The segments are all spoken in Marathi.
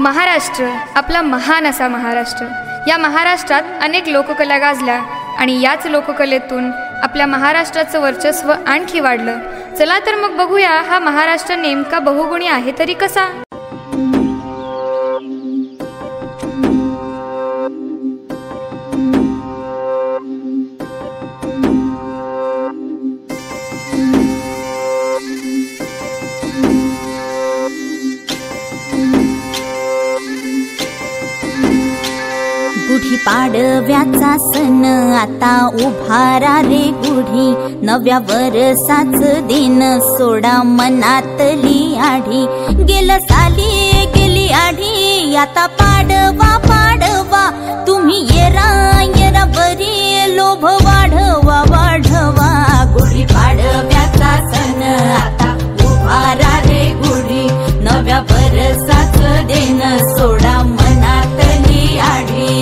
महाराष्ट्र, आपला महान असा महाराष्ट्र. या महाराष्ट्रात अनेक लोककला गाजल्या आणि याच लोककलेतून आपल्या महाराष्ट्राचं वर्चस्व आणखी वाढलं. चला तर मग बघूया हा महाराष्ट्र नेमका बहुगुणी आहे तरी कसा. गुढी पाडव्याचा सण आता उभारा रे गुढी, नव्या वर्षाच दिन सोडा मनातली आढी. गेलं साली गेली आढी, आता पाडवा पाडवा, तुम्ही येरा येरा बरी लोभ वाढवा वाढवा. गुढी पाडव्याचा सण आता उभारा रे गुढी, नव्या वर्षाच दिन सोडा मनातली आढी.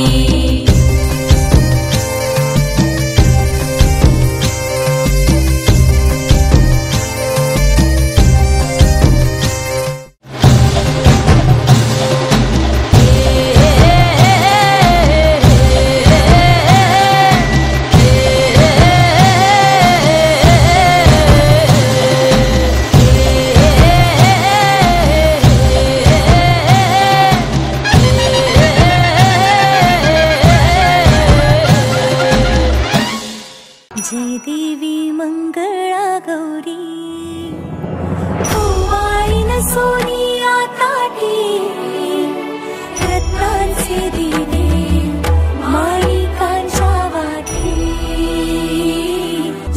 जय देवी मंगळा गौरी, ओवाळीन सोनिया ताटी, रत्नांचे दिवे माणिकांच्या वाटी.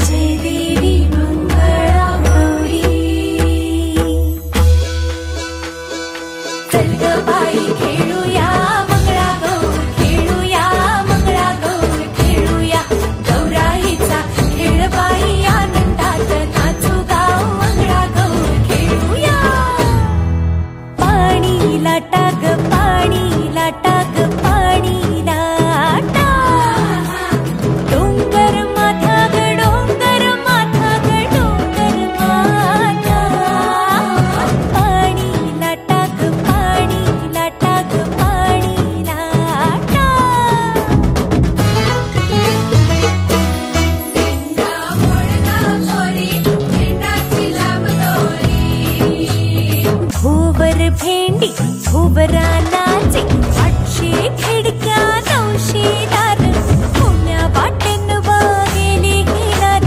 जय देवी मंगळा गौरी. चल ग बाई खेळूया मंगळा गौर, खेळूया मंगळा गौर, खेळूया गौराईचा खेळ बाई, आनंदात नाचू गाव मंगळा गौर खेळूया. पाणी लाटा ग पाणी लाटा ग पाणी लाटा, डोंगर माथा ग डोंगर माथा ग डोंगर माथा. पाणी लाटा ग पाणी लाटा ग पाणी लाटा. भोवर भेंडी भोवरा नाचे, 800 खिडक्या 900 दार, पुण्या वाटेन वागेली हिरार.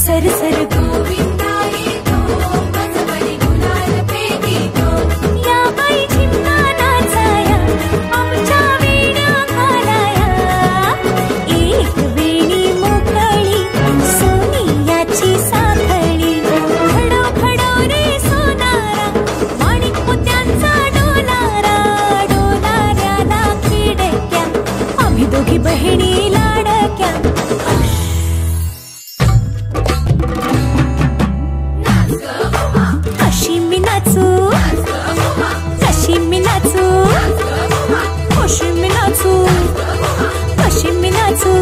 सर सर गोविंदाई तो मजबरी गुलाल पेगी तो, या बाई झिम्मा नाचाया आमच्या वेण्या घालाया. एक वेणी मोकळी सोनियाची साखळी, खडो खडो रे सोनारा, माणिक मोत्यांचा डोलारा. डोलाऱ्याला खिडक्या, आम्ही दोघी बहिणी लाडक्या. कशी मी नाचू कशी मी नाचू, कशी मी नाचू कशी मी नाचू.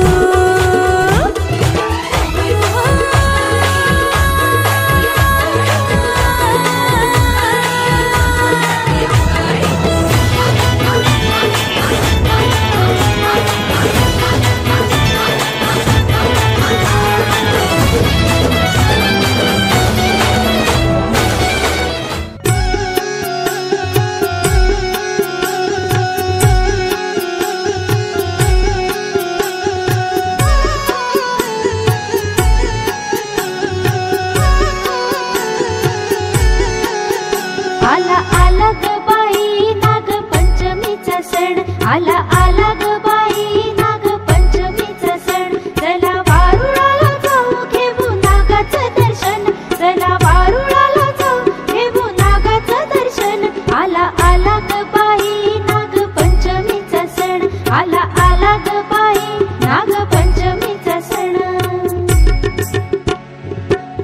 आला आला ग बाई नाग पंचमीचा सण, आला आला ग बाई नाग पंचमीचा सण. चला वारुळाला जाऊ घेऊ नागाचं दर्शन, चला वारुळाला जाऊ घेऊ नागाचं दर्शन. आला आला ग बाई नाग पंचमीचा सण, आला आला ग बाई नाग पंचमीचा सण.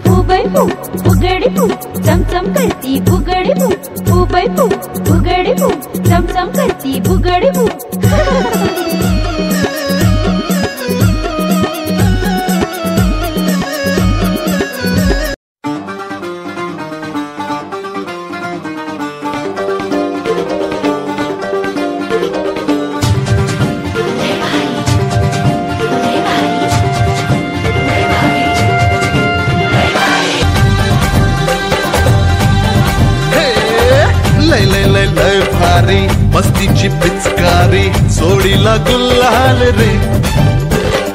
फुबै फू फुगडी फू चमचम करती फुगडी फू, फुबै फू फुगडी फू चमचम करती फुगडी फू. भारी मस्तीची पिचकारी सोडीला गुल्हाल रे.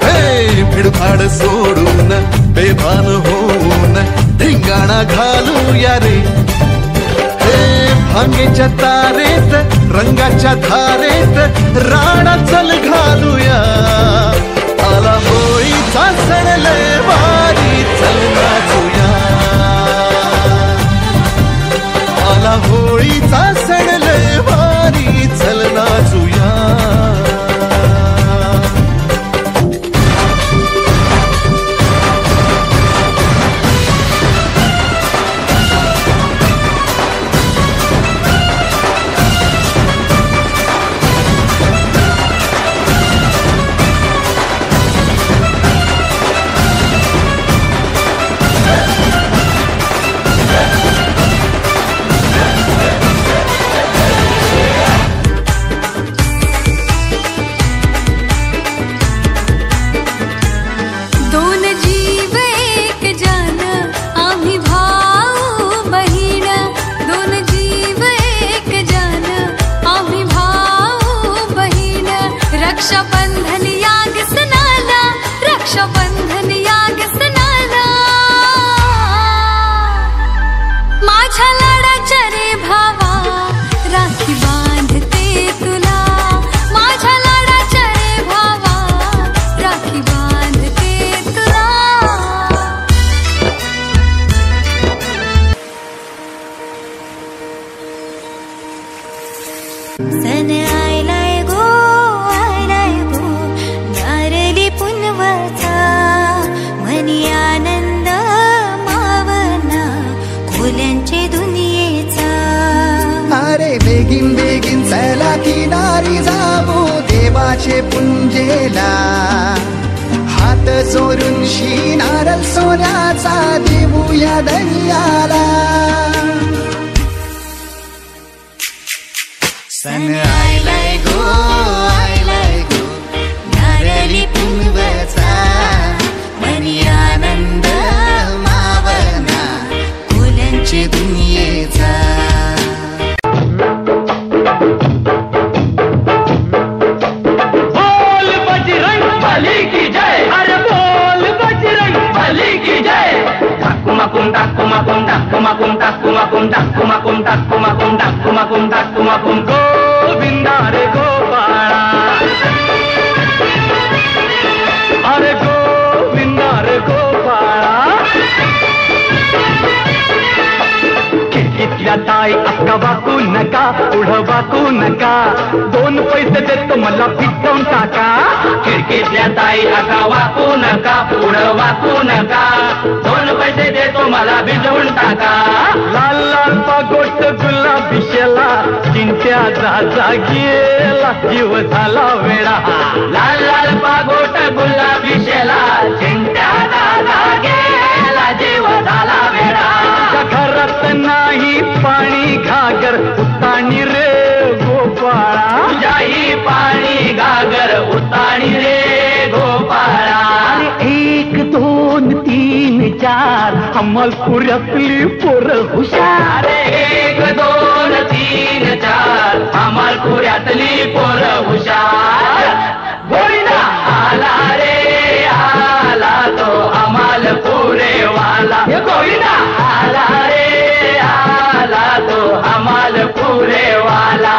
हे भिडभाड सोडून बेभान होऊन धिंगाणा घालूया रे. हे भांगेच्या तारेत रंगाच्या धारेत राणा चल घालूया. आला होळीचा सण लय भारी चल नाचूया. आला होळीचा सण लय भारी चल नाचूया. सन आयलाय गो नारली पुनवचा मनी आनंद मावना खोल्यांचे दुनियेचा. अरे बेगीन बेगीन चला किनारी जाऊ देवाचे पुंजेला. हात जोडून शिनारल सोन्याचा देऊया दर्याला. सन आयलाय गो नारळी पुनवचा मनी आनंद मावना खोल्यांचे दुनियेचा. बोल बजरंग बली की जय. अरे बोल बजरंग बली की जय. कुमाकुम कुमाकुम कुमाकुम कुमाकुम कुमाकुम कुमाकुम कुमाकुम कुमाकुम गोविंदा रे गोपाळा. अरे गोविंदा रे गोपाळा. खिडकीतल्या ताई अक्का वाकू नका पुढं वाकू नका. 2 पैसे देतो मला पिटवून टाका. खिडकीतल्या ताई अक्का वाकू नका पुढं वाकू नका. 2 पैसे देतो मला भिजवून टाका. लाल लाल पागोट गुलाबी शेला चिंट्या जा गेला जीव झाला वेडा. लाल लाल पागोट गुलाबी शेला चिंट्या जा गेला जीव झाला वेडा. घरात नाही पाणी घागर उताणी रे गोपाळा. तुझ्याही पाणी घागर उताणी रे गोपाळा. 1 2 3 4 अमलपुऱ्यातली पोरं हुशार. 1 2 3 4 अमलपुऱ्यातली पोरं हुशार. गोविंदा आला रे आला तो अमलपुरे वाला. गोविंदा आला रे आला तो अमलपुरे वाला.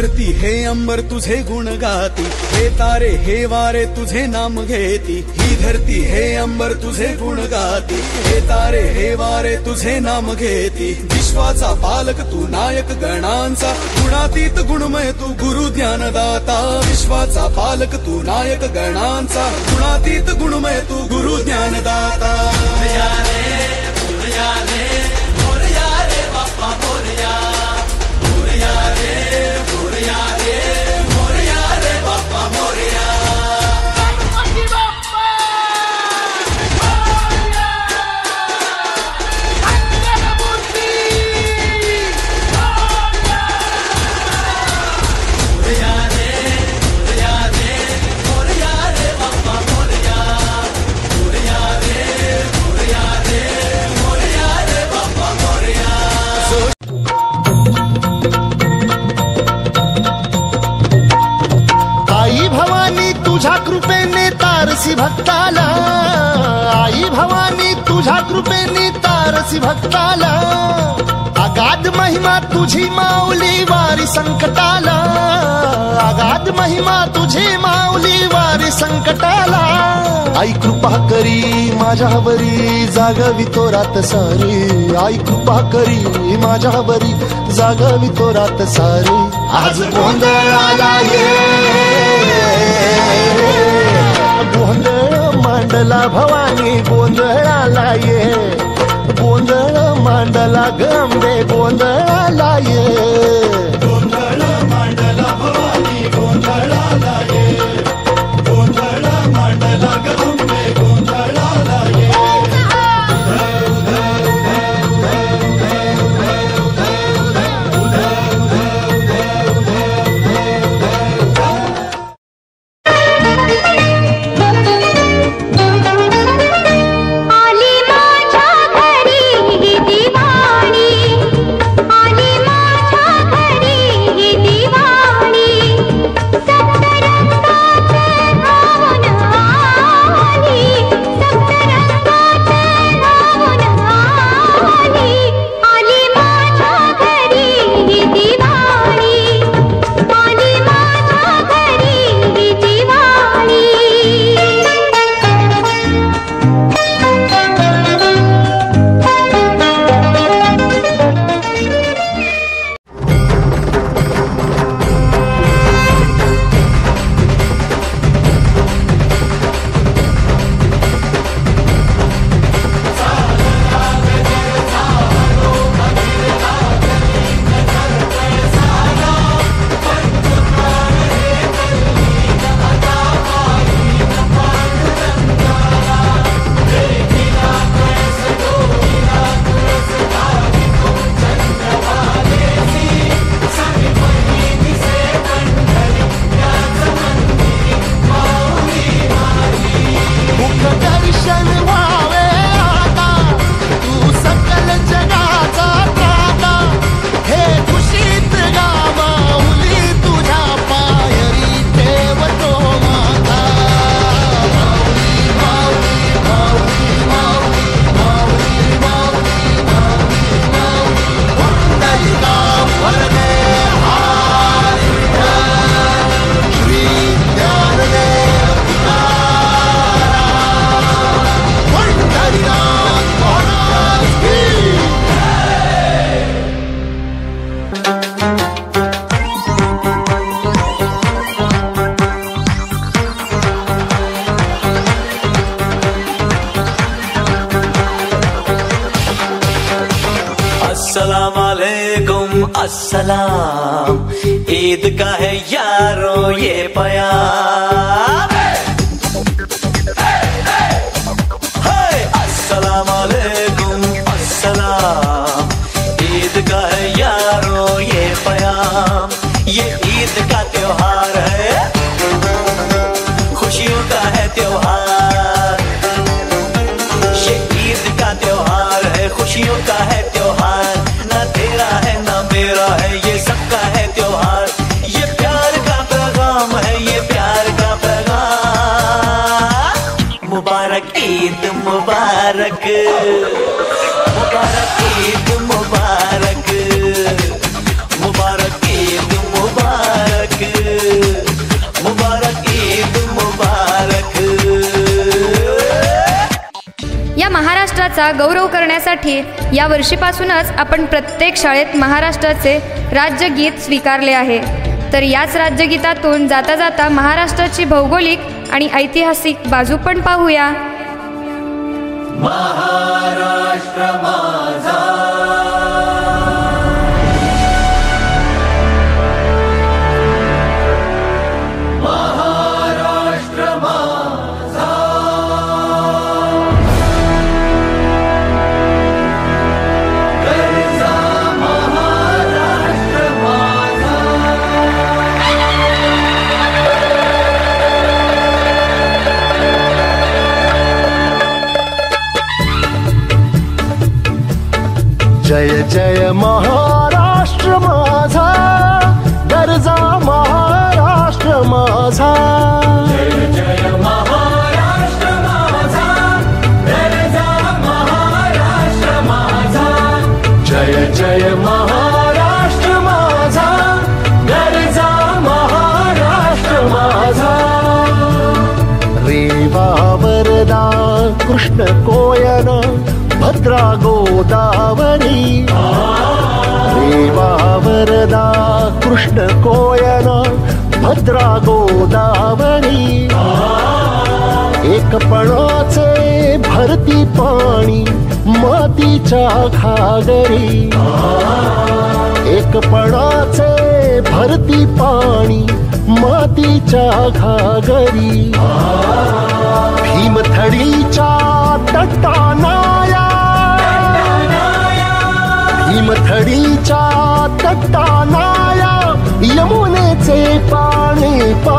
धरती हे अंबर तुझे गुण गाती, हे तारे हे वारे तुझे नाम घेती. ही धरती हे अंबर तुझे गुण गाती, हे तारे हे वारे तुझे नाम घेती. विश्वाचा पालक तू नायक गणांचा, गुणातीत गुणमय तू गुरु ज्ञानदाता. विश्वाचा पालक तू नायक गणांचा, गुणातीत गुणमय तू गुरु ज्ञानदाता. मोरया रे मोरया रे मोरया रे बाप्पा मोरया. मोरया रे मोरया रे मोरया रे बाप्पा मोरया. तुझ्या कृपेने तारसी भक्ताला, आई भवानी तुझ्या कृपेने तारसी भक्ताला. अगाध महिमा तुझी माऊली वारी संकटाला, अगाध महिमा तुझी माऊली वारी संकटाला. आई कृपा करी माझ्यावरी जागवी तो रात सारी. आई कृपा करी माझ्यावरी जागवी तो रात सारी. आज गोंधळाला ये गोंधळ मांडला भवानी गोंधळाला ये. गोंधळ मांडला गंबे गोंधळाला ये. गोंधळ मांडला भवानी गोंधळाला ये. गोंधळ मांडला गंबे गोंधळाला ये. अस्सलाम ईद का है यारो ये प्यार. अस्सलाम वालेकुम अस्सलाम ईद का है यारो ये प्यार. ये ईद का त्योहार है, खुशियों का है त्योहार. ये ईद का त्योहार है, खुशियों का है त्योहार. ना तेरा है ना मेरा है, ये सबका है त्योहार. ये प्यार का पैगाम है, ये प्यार का पैगाम. मुबारक ईद मुबारक, मुबारक ईद मुबारक, मुबारक ईद मुबारक. महाराष्ट्राचा गौरव करण्यासाठी या वर्षीपासूनच आपण प्रत्येक शाळेत महाराष्ट्राचे राज्यगीत स्वीकारले आहे. तर याच राज्यगीतातून जाता जाता महाराष्ट्राची भौगोलिक आणि ऐतिहासिक बाजू पण पाहूया. महाराष्ट्र माझा जय जय महाराष्ट्र माझा, गरजा महाराष्ट्र माझा. जय जय महाराष्ट्र माझा, गरजा महाराष्ट्र माझा. जय जय महाराष्ट्र माझा, गरजा महाराष्ट्र माझा. रेवा वरदा कृष्ण कोयना भद्रा गोदावरी. रेवा वरदा कृष्ण कोयना भद्रा गोदावरी. एकपणाचे भरती पाणी मातीच्या घागरी. एकपणाचे भरती पाणी मातीच्या घागरी. भीमथडीच्या तटानाया, भीमथडीच्या तटानाया यमुनेचे पाणी पा